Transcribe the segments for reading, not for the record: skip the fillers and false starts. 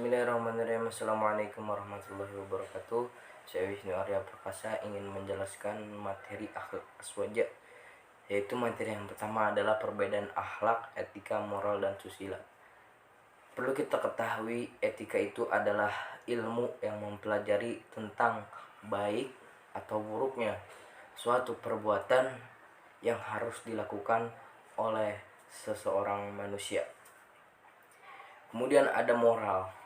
Bismillahirrahmanirrahim. Assalamualaikum warahmatullahi wabarakatuh. Saya Wisnu Arya Prakasa ingin menjelaskan materi akhlak aswaja, yaitu materi yang pertama adalah perbedaan akhlak, etika, moral, dan susila. Perlu kita ketahui, etika itu adalah ilmu yang mempelajari tentang baik atau buruknya suatu perbuatan yang harus dilakukan oleh seseorang manusia. Kemudian ada moral.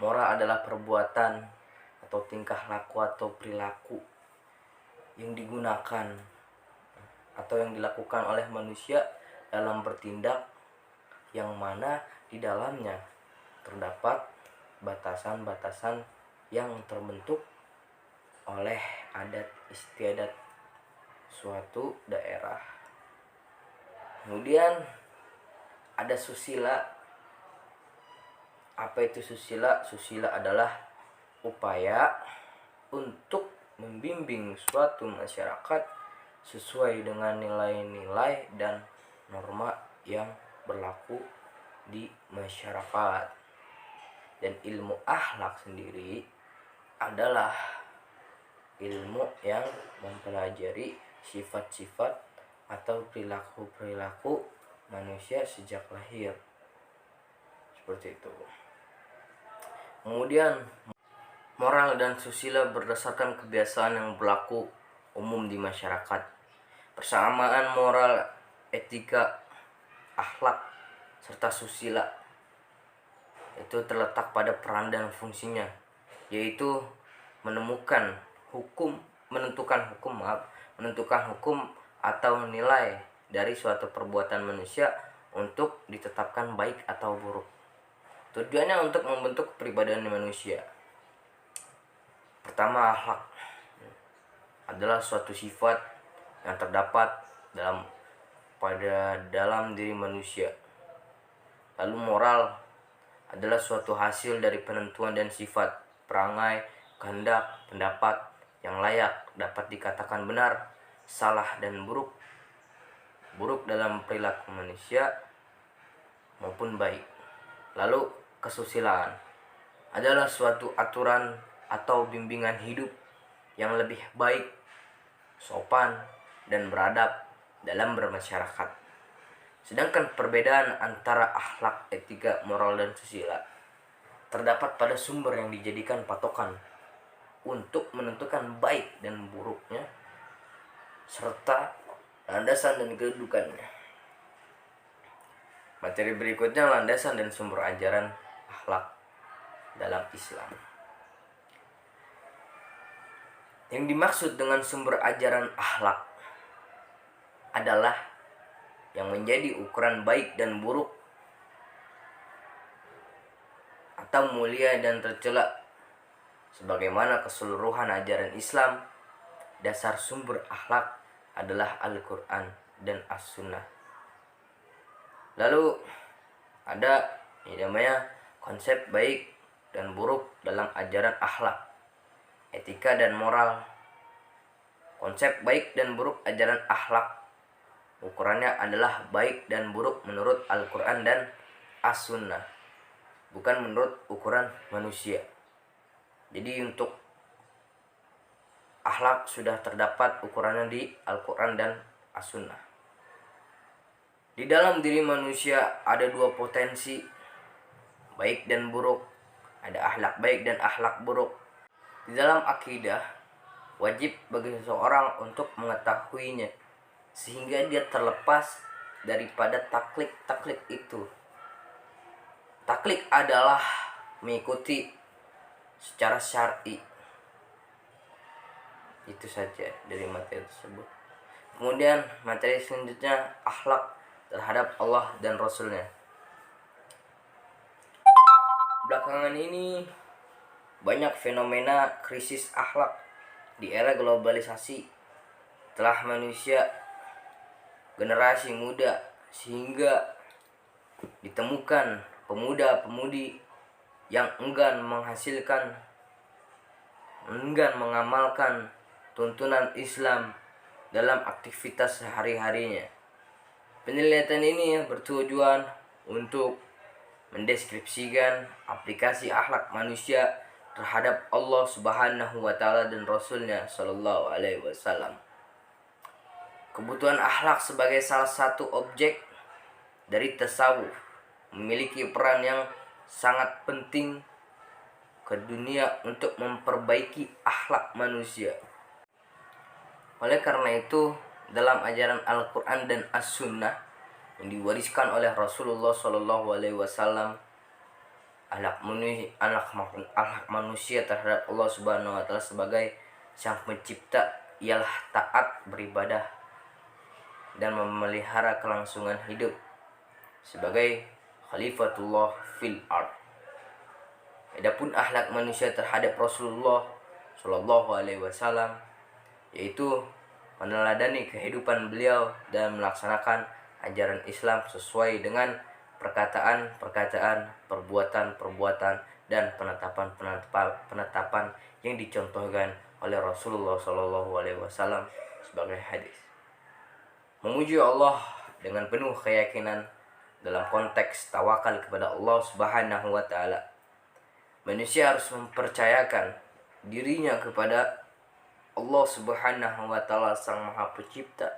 Moral adalah perbuatan atau tingkah laku atau perilaku yang digunakan atau yang dilakukan oleh manusia dalam bertindak, yang mana di dalamnya terdapat batasan-batasan yang terbentuk oleh adat istiadat suatu daerah. Kemudian ada susila. Apa itu susila? Susila adalah upaya untuk membimbing suatu masyarakat sesuai dengan nilai-nilai dan norma yang berlaku di masyarakat. Dan ilmu akhlak sendiri adalah ilmu yang mempelajari sifat-sifat atau perilaku-perilaku manusia sejak lahir. Seperti itu. Kemudian moral dan susila berdasarkan kebiasaan yang berlaku umum di masyarakat. Persamaan moral, etika, akhlak, serta susila itu terletak pada peran dan fungsinya, yaitu menentukan hukum atau nilai dari suatu perbuatan manusia untuk ditetapkan baik atau buruk. Tujuannya untuk membentuk kepribadian manusia. Pertama, akhlak adalah suatu sifat yang terdapat dalam diri manusia. Lalu moral adalah suatu hasil dari penentuan dan sifat, perangai, kehendak, pendapat yang layak dapat dikatakan benar, salah, dan buruk dalam perilaku manusia maupun baik. Lalu kesusilaan adalah suatu aturan atau bimbingan hidup yang lebih baik, sopan, dan beradab dalam bermasyarakat. Sedangkan perbedaan antara akhlak, etika, moral, dan susila terdapat pada sumber yang dijadikan patokan untuk menentukan baik dan buruknya, serta landasan dan kedudukannya. Materi berikutnya landasan dan sumber ajaran akhlak dalam Islam. Yang dimaksud dengan sumber ajaran akhlak adalah yang menjadi ukuran baik dan buruk atau mulia dan tercela sebagaimana keseluruhan ajaran Islam. Dasar sumber akhlak adalah Al-Quran dan As-Sunnah. Lalu ada yang namanya konsep baik dan buruk dalam ajaran akhlak, etika, dan moral. Konsep baik dan buruk ajaran akhlak ukurannya adalah baik dan buruk menurut Al-Quran dan As-Sunnah, bukan menurut ukuran manusia. Jadi untuk akhlak sudah terdapat ukurannya di Al-Quran dan As-Sunnah. Di dalam diri manusia ada dua potensi, baik dan buruk. Ada akhlak baik dan akhlak buruk. Di dalam akidah, wajib bagi seseorang untuk mengetahuinya, sehingga dia terlepas daripada taklid itu. Taklid adalah mengikuti secara syar'i. Itu saja dari materi tersebut. Kemudian materi selanjutnya akhlak terhadap Allah dan Rasulnya. Belakangan ini banyak fenomena krisis akhlak di era globalisasi telah manusia generasi muda, sehingga ditemukan pemuda-pemudi yang enggan mengamalkan tuntunan Islam dalam aktivitas sehari-harinya. Penelitian ini bertujuan untuk mendeskripsikan aplikasi akhlak manusia terhadap Allah Subhanahu wa taala dan Rasulnya Shallallahu alaihi wasallam. Kebutuhan akhlak sebagai salah satu objek dari tasawuf memiliki peran yang sangat penting ke dunia untuk memperbaiki akhlak manusia. Oleh karena itu, dalam ajaran Al-Quran dan As-Sunnah yang diwariskan oleh Rasulullah Shallallahu alaihi wasallam, akhlak manusia terhadap Allah Subhanahu wa taala sebagai Sang Pencipta ialah taat, beribadah, dan memelihara kelangsungan hidup sebagai khalifatullah fil ard. Adapun akhlak manusia terhadap Rasulullah Shallallahu alaihi wasallam yaitu meneladani kehidupan beliau dan melaksanakan ajaran Islam sesuai dengan perkataan-perkataan, perbuatan-perbuatan, dan penetapan yang dicontohkan oleh Rasulullah Shallallahu alaihi wasallam sebagai hadis. Memuji Allah dengan penuh keyakinan dalam konteks tawakal kepada Allah Subhanahu wa taala. Manusia harus mempercayakan dirinya kepada Allah Subhanahu wa taala Sang Maha Pencipta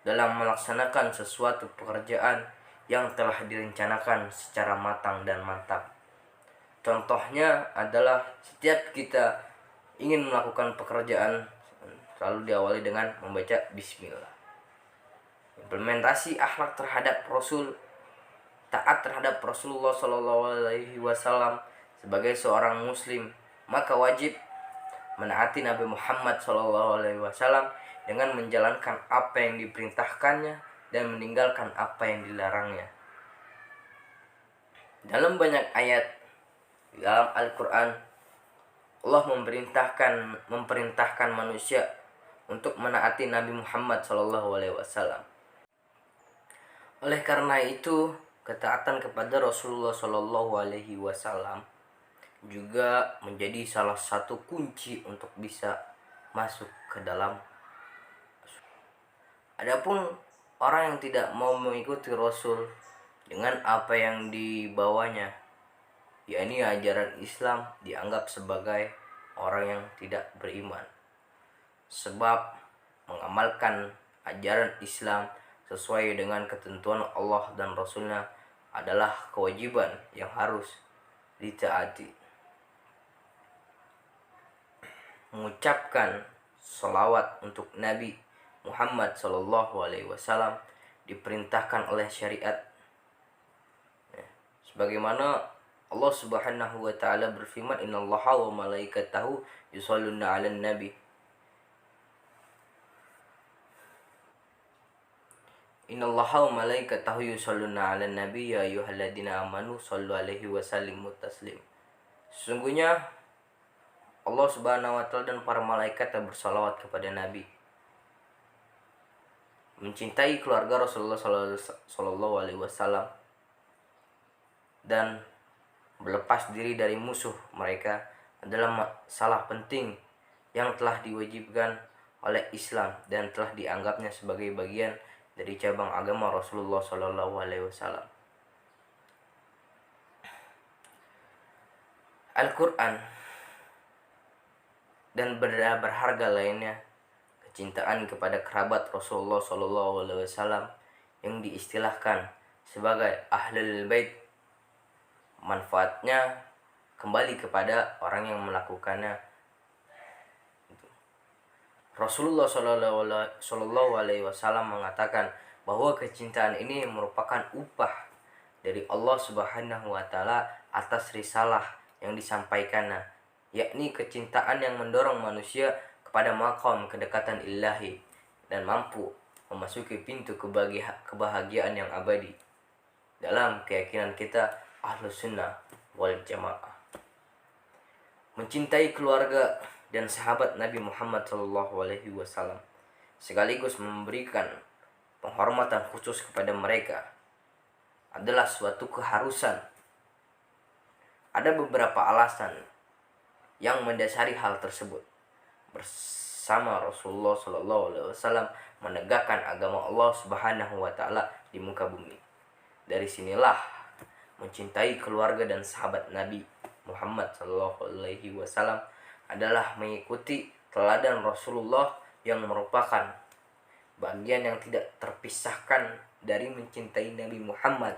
dalam melaksanakan sesuatu pekerjaan yang telah direncanakan secara matang dan mantap. Contohnya adalah setiap kita ingin melakukan pekerjaan selalu diawali dengan membaca bismillah. Implementasi akhlak terhadap Rasul, taat terhadap Rasulullah Shallallahu alaihi wasallam sebagai seorang muslim, maka wajib menaati Nabi Muhammad Shallallahu alaihi wasallam dengan menjalankan apa yang diperintahkannya dan meninggalkan apa yang dilarangnya. Dalam banyak ayat dalam Al-Quran, Allah memerintahkan manusia untuk menaati Nabi Muhammad Shallallahu alaihi wasallam. Oleh karena itu, ketaatan kepada Rasulullah Shallallahu alaihi wasallam juga menjadi salah satu kunci untuk bisa masuk ke dalam. Adapun orang yang tidak mau mengikuti Rasul dengan apa yang dibawanya, yakni ajaran Islam, dianggap sebagai orang yang tidak beriman. Sebab mengamalkan ajaran Islam sesuai dengan ketentuan Allah dan Rasulnya adalah kewajiban yang harus ditaati. Mengucapkan sholawat untuk Nabi Muhammad Sallallahu alaihi wasallam diperintahkan oleh syariat, sebagaimana Allah Subhanahu wa taala berfirman, innallaha wa malaikatahu yusholluna 'alan nabi. Innallaha wa malaikatahu yusholluna 'alan nabi ya ayyuhalladzina amanu shollu 'alaihi wa sallimu taslim. Sesungguhnya Allah Subhanahu wa taala dan para malaikat bersalawat kepada Nabi. Mencintai keluarga Rasulullah Sallallahu alaihi wasallam dan berlepas diri dari musuh mereka adalah masalah penting yang telah diwajibkan oleh Islam dan telah dianggapnya sebagai bagian dari cabang agama Rasulullah Sallallahu alaihi wasallam. Al-Quran dan benda berharga lainnya, kecintaan kepada kerabat Rasulullah Sallallahu alaihi wasallam yang diistilahkan sebagai Ahlul Bait, manfaatnya kembali kepada orang yang melakukannya. Rasulullah Sallallahu alaihi wasallam mengatakan bahwa kecintaan ini merupakan upah dari Allah Subhanahu wa taala atas risalah yang disampaikannya, yakni kecintaan yang mendorong manusia kepada maqam kedekatan ilahi dan mampu memasuki pintu kebahagiaan yang abadi. Dalam keyakinan kita Ahlus Sunnah wal Jamaah, mencintai keluarga dan sahabat Nabi Muhammad Sallallahu alaihi wasallam sekaligus memberikan penghormatan khusus kepada mereka adalah suatu keharusan. Ada beberapa alasan yang mendasari hal tersebut. Bersama Rasulullah Sallallahu alaihi wasallam menegakkan agama Allah Subhanahu wa taala di muka bumi. Dari sinilah mencintai keluarga dan sahabat Nabi Muhammad SAW adalah mengikuti teladan Rasulullah yang merupakan bagian yang tidak terpisahkan dari mencintai Nabi Muhammad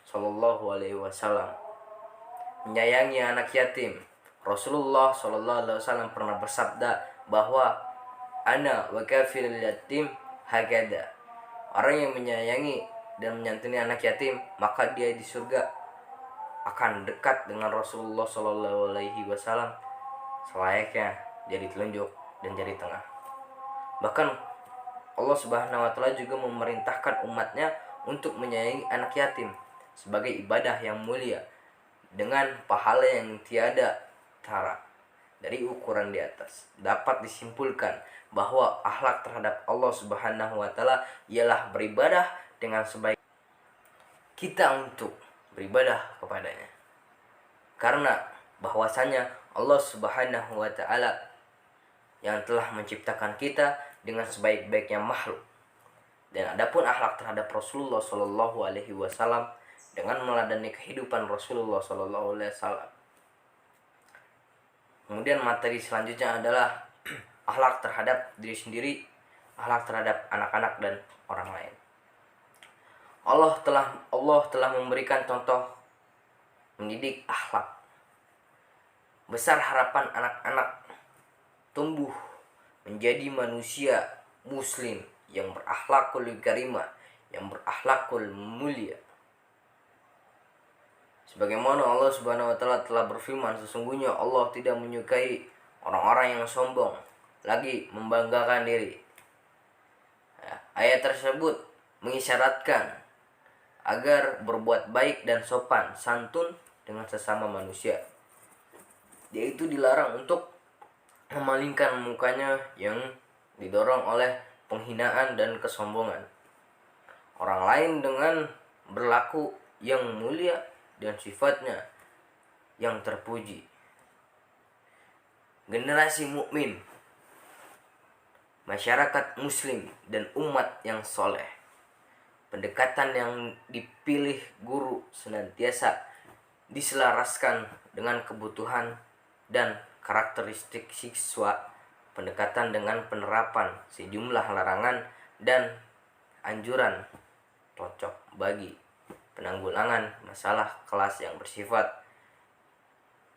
SAW. Menyayangi anak yatim. Rasulullah SAW pernah bersabda bahwa ana wa kafilul yatim hakada. Orang yang menyayangi dan menyantuni anak yatim, maka dia di surga akan dekat dengan Rasulullah SAW selayaknya jari telunjuk dan jari tengah. Bahkan Allah Subhanahu wa taala juga memerintahkan umatnya untuk menyayangi anak yatim sebagai ibadah yang mulia dengan pahala yang tiada tara. Dari ukuran di atas dapat disimpulkan bahwa akhlak terhadap Allah Subhanahu wa taala ialah beribadah dengan sebaik kita untuk beribadah kepadanya. Karena bahwasanya Allah Subhanahu wa taala yang telah menciptakan kita dengan sebaik-baiknya makhluk. Dan adapun akhlak terhadap Rasulullah Shallallahu alaihi wasallam dengan meladani kehidupan Rasulullah Shallallahu alaihi wasallam. Kemudian materi selanjutnya adalah akhlak terhadap diri sendiri, akhlak terhadap anak-anak dan orang lain. Allah telah memberikan contoh mendidik akhlak. Besar harapan anak-anak tumbuh menjadi manusia muslim yang berakhlakul karimah, yang berakhlakul mulia. Sebagaimana Allah Subhanahu wa taala telah berfirman, sesungguhnya Allah tidak menyukai orang-orang yang sombong lagi membanggakan diri. Ayat tersebut mengisyaratkan agar berbuat baik dan sopan santun dengan sesama manusia. Yaitu dilarang untuk memalingkan mukanya yang didorong oleh penghinaan dan kesombongan orang lain dengan berlaku yang mulia dan sifatnya yang terpuji. Generasi mukmin, masyarakat muslim dan umat yang soleh, pendekatan yang dipilih guru senantiasa diselaraskan dengan kebutuhan dan karakteristik siswa, pendekatan dengan penerapan sejumlah larangan dan anjuran cocok bagi penanggulangan masalah kelas yang bersifat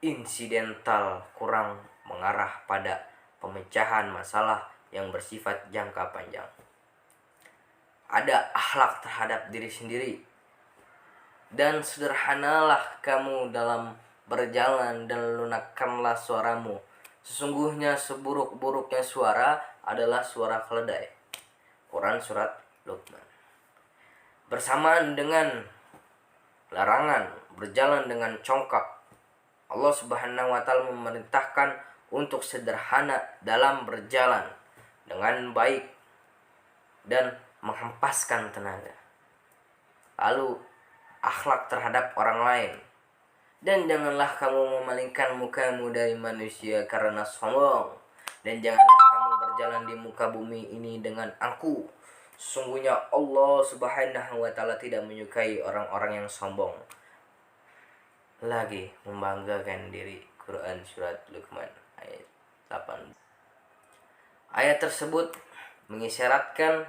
insidental, kurang mengarah pada pemecahan masalah yang bersifat jangka panjang. Ada akhlak terhadap diri sendiri, dan sederhanalah kamu dalam berjalan dan lunakkanlah suaramu. Sesungguhnya seburuk-buruknya suara adalah suara keledai. Quran surat Luqman. Bersamaan dengan larangan berjalan dengan congkak, Allah Subhanahu wa taala memerintahkan untuk sederhana dalam berjalan dengan baik dan menghempaskan tenaga. Lalu akhlak terhadap orang lain. Dan janganlah kamu memalingkan mukamu dari manusia karena sombong. Dan janganlah kamu berjalan di muka bumi ini dengan angkuh. Sesungguhnya Allah Subhanahu wa taala tidak menyukai orang-orang yang sombong lagi membanggakan diri. Quran surat Luqman ayat 8. Ayat tersebut mengisyaratkan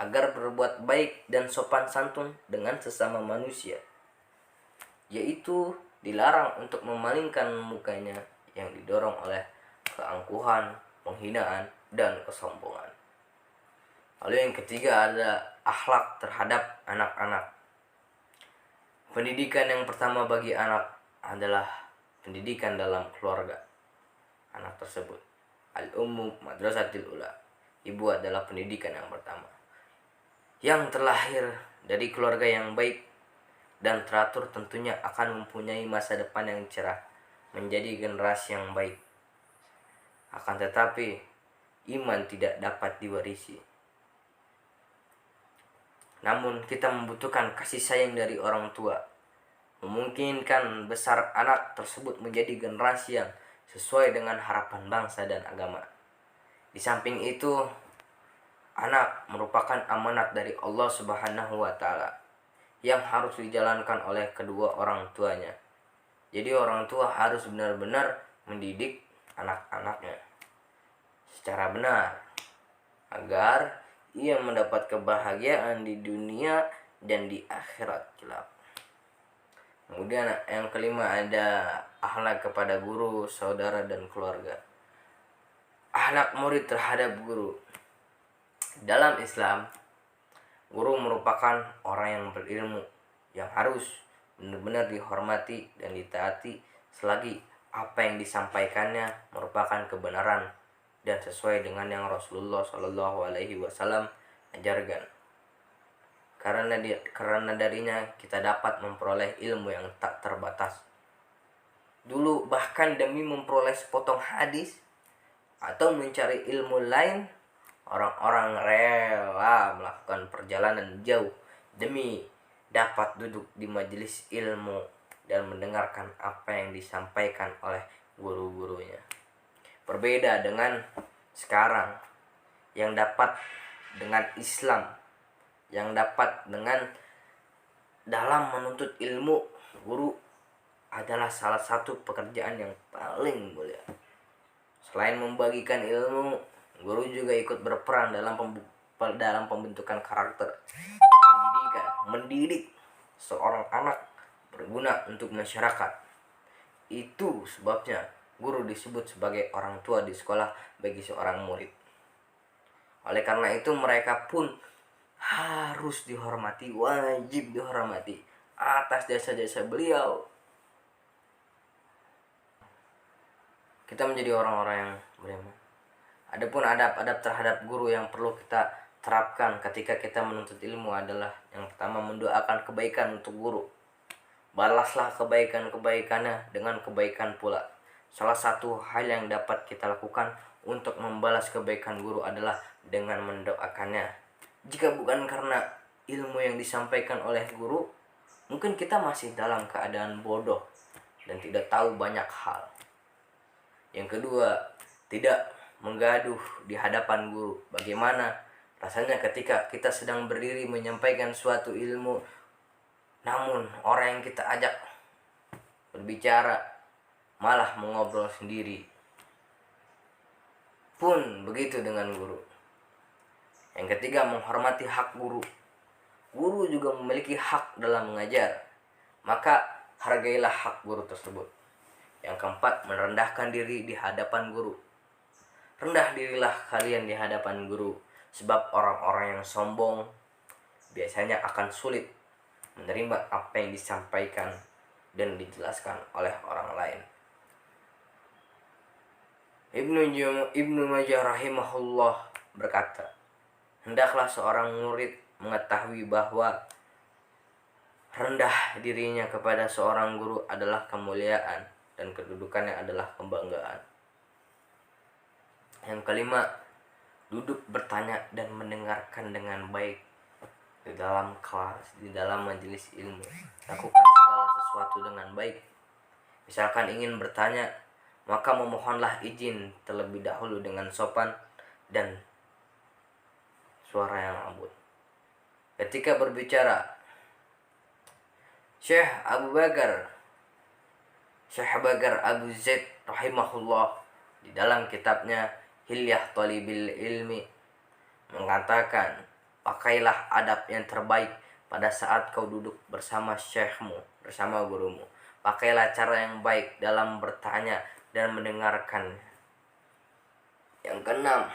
agar berbuat baik dan sopan santun dengan sesama manusia, yaitu dilarang untuk memalingkan mukanya yang didorong oleh keangkuhan, penghinaan, dan kesombongan. Lalu yang ketiga ada akhlak terhadap anak-anak. Pendidikan yang pertama bagi anak adalah pendidikan dalam keluarga anak tersebut. Al-Ummu Madrasatil Ula. Ibu adalah pendidikan yang pertama, yang terlahir dari keluarga yang baik dan teratur tentunya akan mempunyai masa depan yang cerah, menjadi generasi yang baik. Akan tetapi iman tidak dapat diwarisi. Namun kita membutuhkan kasih sayang dari orang tua, memungkinkan besar anak tersebut menjadi generasi yang sesuai dengan harapan bangsa dan agama. Di samping itu, anak merupakan amanat dari Allah Subhanahu wa taala yang harus dijalankan oleh kedua orang tuanya. Jadi orang tua harus benar-benar mendidik anak-anaknya secara benar agar ia mendapat kebahagiaan di dunia dan di akhirat kelak. Kemudian yang kelima ada akhlak kepada guru, saudara, dan keluarga. Akhlak murid terhadap guru. Dalam Islam, guru merupakan orang yang berilmu yang harus benar-benar dihormati dan ditaati selagi apa yang disampaikannya merupakan kebenaran dan sesuai dengan yang Rasulullah Shallallahu Alaihi Wasallam ajarkan. Karena darinya kita dapat memperoleh ilmu yang tak terbatas. Dulu bahkan demi memperoleh sepotong hadis atau mencari ilmu lain, orang-orang rela melakukan perjalanan jauh demi dapat duduk di majelis ilmu dan mendengarkan apa yang disampaikan oleh guru-gurunya. Berbeda dengan sekarang yang dapat dengan Islam, yang dapat dengan dalam menuntut ilmu, guru adalah salah satu pekerjaan yang paling mulia. Selain membagikan ilmu, guru juga ikut berperan dalam pembentukan karakter, mendidik seorang anak berguna untuk masyarakat. Itu sebabnya guru disebut sebagai orang tua di sekolah bagi seorang murid. Oleh karena itu mereka pun harus dihormati, wajib dihormati atas jasa-jasa beliau. Kita menjadi orang-orang yang beriman. Adapun adab-adab terhadap guru yang perlu kita terapkan ketika kita menuntut ilmu adalah yang pertama, mendoakan kebaikan untuk guru. Balaslah kebaikan-kebaikannya dengan kebaikan pula. Salah satu hal yang dapat kita lakukan untuk membalas kebaikan guru adalah dengan mendoakannya. Jika bukan karena ilmu yang disampaikan oleh guru, mungkin kita masih dalam keadaan bodoh dan tidak tahu banyak hal. Yang kedua, tidak menggaduh di hadapan guru. Bagaimana rasanya ketika kita sedang berdiri menyampaikan suatu ilmu, namun orang yang kita ajak berbicara malah mengobrol sendiri. Pun begitu dengan guru. Yang ketiga, menghormati hak guru. Guru juga memiliki hak dalam mengajar, maka hargailah hak guru tersebut. Yang keempat, merendahkan diri di hadapan guru. Rendah dirilah kalian di hadapan guru, sebab orang-orang yang sombong biasanya akan sulit menerima apa yang disampaikan dan dijelaskan oleh orang lain. Ibnu Majah rahimahullah berkata, hendaklah seorang murid mengetahui bahwa rendah dirinya kepada seorang guru adalah kemuliaan dan kedudukannya adalah kebanggaan. Yang kelima, duduk bertanya dan mendengarkan dengan baik di dalam kelas, di dalam majelis ilmu. Lakukan segala sesuatu dengan baik. Misalkan ingin bertanya, maka memohonlah izin terlebih dahulu dengan sopan dan suara yang lembut. Ketika berbicara, Syekh Bakar Abu Zaid rahimahullah di dalam kitabnya Hilyah Thalibil Ilmi mengatakan, pakailah adab yang terbaik pada saat kau duduk bersama syekhmu, bersama gurumu. Pakailah cara yang baik dalam bertanya dan mendengarkan. Yang keenam,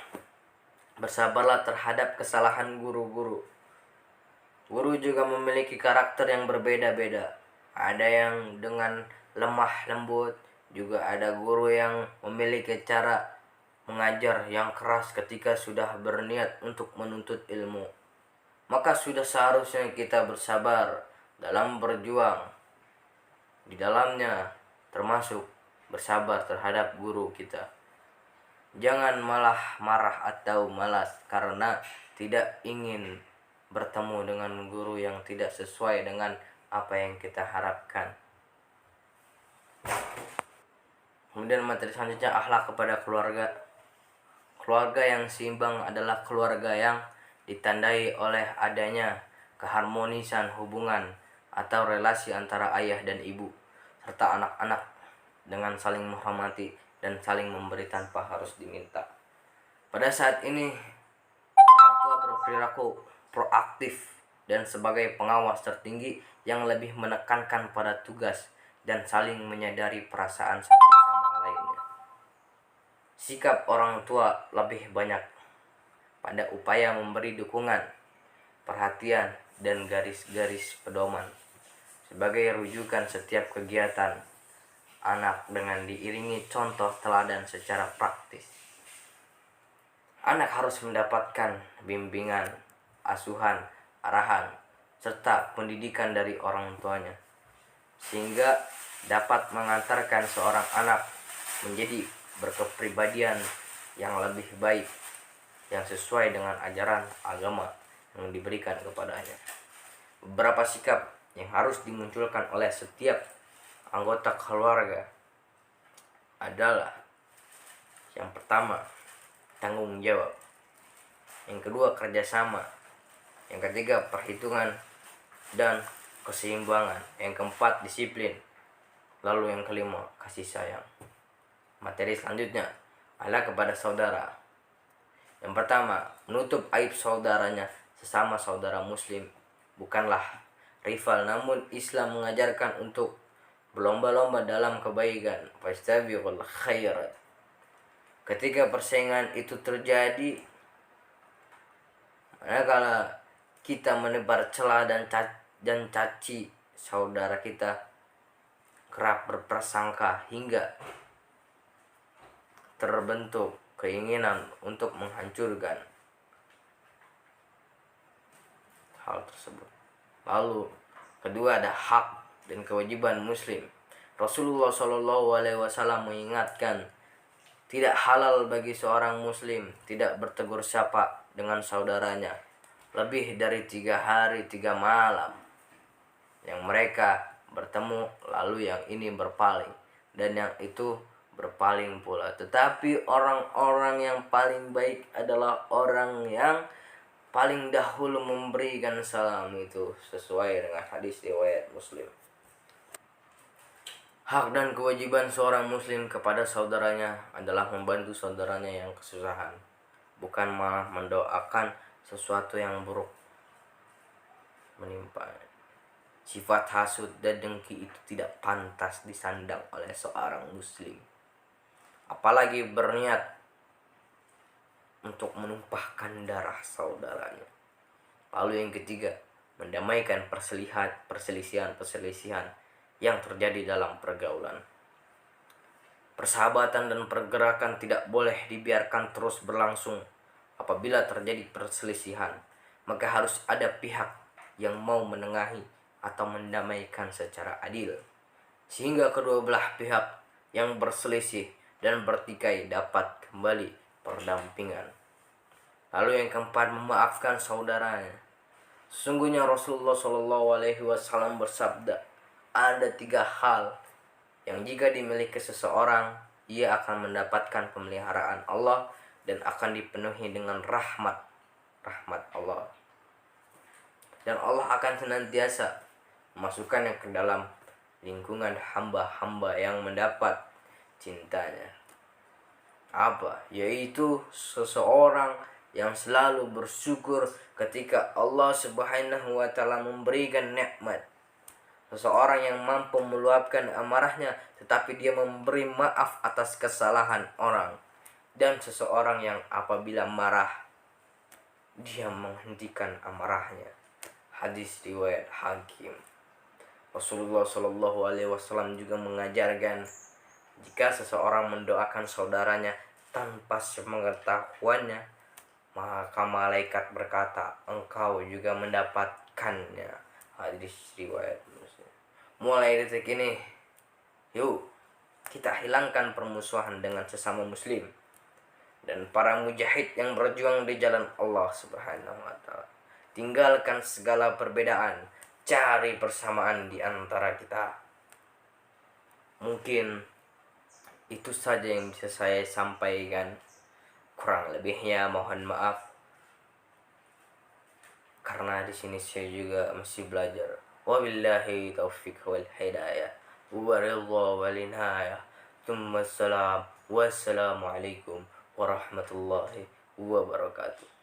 bersabarlah terhadap kesalahan guru-guru. Guru juga memiliki karakter yang berbeda-beda. Ada yang dengan lemah lembut, juga ada guru yang memiliki cara mengajar yang keras ketika sudah berniat untuk menuntut ilmu. Maka sudah seharusnya kita bersabar dalam berjuang di dalamnya, termasuk bersabar terhadap guru kita. Jangan malah marah atau malas karena tidak ingin bertemu dengan guru yang tidak sesuai dengan apa yang kita harapkan. Kemudian materi selanjutnya, akhlak kepada keluarga. Keluarga yang seimbang adalah keluarga yang ditandai oleh adanya keharmonisan hubungan atau relasi antara ayah dan ibu serta anak-anak dengan saling menghormati dan saling memberi tanpa harus diminta. Pada saat ini, orang tua berperilaku proaktif dan sebagai pengawas tertinggi yang lebih menekankan pada tugas dan saling menyadari perasaan satu sama lainnya. Sikap orang tua lebih banyak pada upaya memberi dukungan, perhatian, dan garis-garis pedoman sebagai rujukan setiap kegiatan anak dengan diiringi contoh teladan secara praktis. Anak harus mendapatkan bimbingan, asuhan, arahan, serta pendidikan dari orang tuanya, sehingga dapat mengantarkan seorang anak menjadi berkepribadian yang lebih baik, yang sesuai dengan ajaran agama yang diberikan kepadanya. Beberapa sikap yang harus dimunculkan oleh setiap anggota keluarga adalah: yang pertama, tanggung jawab; yang kedua, kerjasama; yang ketiga, perhitungan dan keseimbangan; yang keempat, disiplin; lalu yang kelima, kasih sayang. Materi selanjutnya adalah kepada saudara. Yang pertama, menutup aib saudaranya sesama saudara muslim bukanlah rival, namun Islam mengajarkan untuk berlomba-lomba dalam kebaikan. Fastabiqul khairat. Ketika persaingan itu terjadi, manakala kita menebar celah dan caci saudara kita, kerap berprasangka hingga terbentuk keinginan untuk menghancurkan hal tersebut. Lalu kedua, ada hak dan kewajiban muslim. Rasulullah SAW mengingatkan, tidak halal bagi seorang muslim tidak bertegur sapa dengan saudaranya lebih dari 3 hari 3 malam yang mereka bertemu, lalu yang ini berpaling dan yang itu berpaling pula. Tetapi orang-orang yang paling baik adalah orang yang paling dahulu memberikan salam, itu sesuai dengan hadis riwayat Muslim. Hak dan kewajiban seorang muslim kepada saudaranya adalah membantu saudaranya yang kesusahan, bukan malah mendoakan sesuatu yang buruk menimpa. Sifat hasud dan dengki itu tidak pantas disandang oleh seorang muslim, apalagi berniat untuk menumpahkan darah saudaranya. Lalu yang ketiga, mendamaikan perselisihan yang terjadi dalam pergaulan. Persahabatan dan pergerakan tidak boleh dibiarkan terus berlangsung. Apabila terjadi perselisihan, maka harus ada pihak yang mau menengahi atau mendamaikan secara adil, sehingga kedua belah pihak yang berselisih dan bertikai dapat kembali perdampingan. Lalu yang keempat, memaafkan saudaranya. Sesungguhnya Rasulullah SAW bersabda, ada 3 hal yang jika dimiliki seseorang, ia akan mendapatkan pemeliharaan Allah dan akan dipenuhi dengan rahmat Allah, dan Allah akan senantiasa memasukkannya ke dalam lingkungan hamba-hamba yang mendapat cintanya. Apa? Yaitu seseorang yang selalu bersyukur ketika Allah Subhanahu wa Ta'ala memberikan nikmat. Seseorang yang mampu meluapkan amarahnya tetapi dia memberi maaf atas kesalahan orang. Dan seseorang yang apabila marah dia menghentikan amarahnya. Hadis riwayat Hakim. Rasulullah SAW juga mengajarkan, jika seseorang mendoakan saudaranya tanpa sepengetahuannya, maka malaikat berkata, engkau juga mendapatkannya. Hadis riwayat Muslim. Mulai detik ini, yuk kita hilangkan permusuhan dengan sesama muslim dan para mujahid yang berjuang di jalan Allah Subhanahu wa Ta'ala. Tinggalkan segala perbedaan, cari persamaan di antara kita. Mungkin itu saja yang bisa saya sampaikan. Kurang lebihnya mohon maaf, karena di sini saya juga masih belajar. Wabillahi taufiq wal hidayah. Waridha wal inayah. Thumma salam. Wassalamualaikum warahmatullahi wabarakatuh.